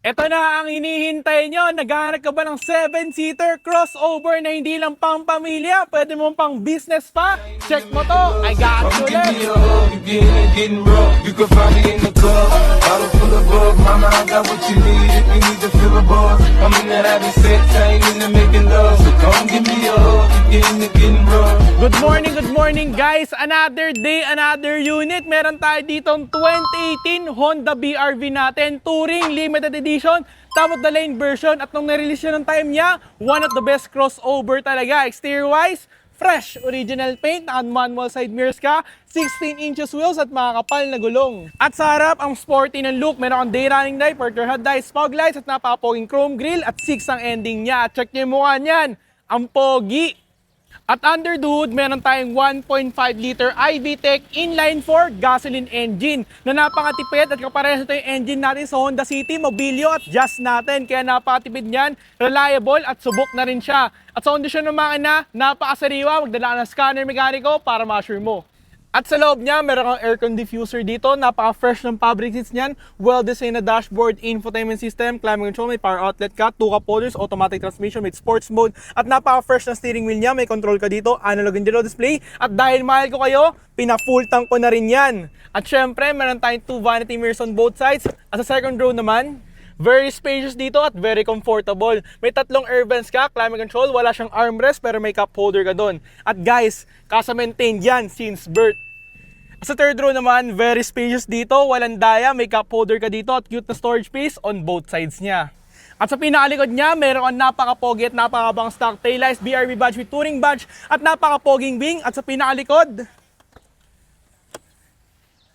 Ito na ang hinihintay nyo. Naghahanap ka ba ng 7-seater crossover na hindi lang pang pamilya? Pwede mo pang business pa? Check mo to. I got you left. Getting rough. You can find me in the club. Bottle full of bug. Mama, I got what you need if you need to feel a buzz. I'm in the having sex. I ain't in the making love. So come give me a hug. You getting rough. Good morning guys. Another day, another unit. Meron tayo ditong 2018 Honda BRV natin. Touring Limited Edition. Top of the lane version. At nung na-release yun ng time niya, one of the best crossover talaga. Exterior-wise, fresh original paint, manual side mirrors ka, 16 inches wheels at mga kapal na gulong. At sa harap, ang sporty ng look. Meron kang day running light, parker headlights, fog lights at napakapoging chrome grille at 6 ang ending niya. At check niyo yung mukha niyan. Ang pogi. At under the hood, meron tayong 1.5 liter iVTEC inline-4 gasoline engine na napakatipid at kaparehas ito yung engine natin sa Honda City, Mobilio at Jazz natin. Kaya napakatipid niyan, reliable at subok na rin siya. At sa kondisyon ng makina, napakasariwa, magdala ka ng scanner mekaniko para ma-assure mo. At sa loob niya, meron kang aircon diffuser dito. Napaka-fresh ng fabric seats niyan. Well-designed na dashboard, infotainment system, climate control, may power outlet ka, 2 cup holders, automatic transmission with sports mode. At napaka-fresh na steering wheel niya. May control ka dito, analog and digital display. At dahil mahal ko kayo, pina-full tank ko na rin yan. At syempre, meron tayong 2 vanity mirrors on both sides. At sa second row naman, very spacious dito at very comfortable. May 3 air vents ka, climate control, wala siyang armrest pero may cup holder ka doon. At guys, kasa-maintained yan since birth. Sa third row naman, very spacious dito, walang daya, may cup holder ka dito at cute na storage space on both sides niya. At sa pinakalikod niya, meron kang napaka-pogi at napakabang stock taillights, BRV badge with touring badge at napaka-poging wing. At sa pinakalikod,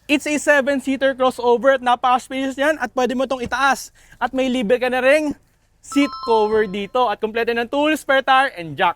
it's a 7-seater crossover at napaka-spacious yan at pwede mo itong itaas. At may libre ka na ring seat cover dito at kompleto ng tools, spare tire, and jack.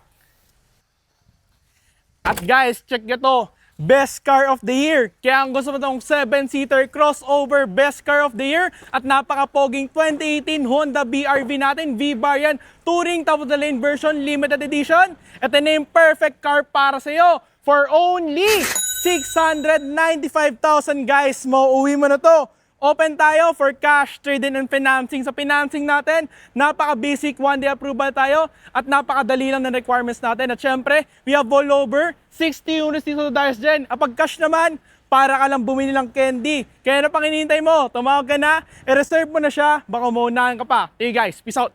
At guys, check nyo to. Best car of the year. Kaya ang gusto mo itong 7-seater crossover best car of the year at napaka-poging 2018 Honda BRV natin, V-Variant, Touring Top of the Lane version, limited edition. Ito na yung perfect car para sa iyo for only 695,000 guys. Mauuwi mo na to. Open tayo for cash, trade-in and financing. Sa financing natin, napaka-basic, one-day approval tayo at napakadali lang ng requirements natin. At syempre, we have all over 60 units dito sa Darius Gen. Kapag cash naman, para ka lang bumili ng candy. Kaya na pang hinihintay mo, tumawag ka na, i-reserve mo na siya, baka maunahan ka pa. Okay guys, peace out!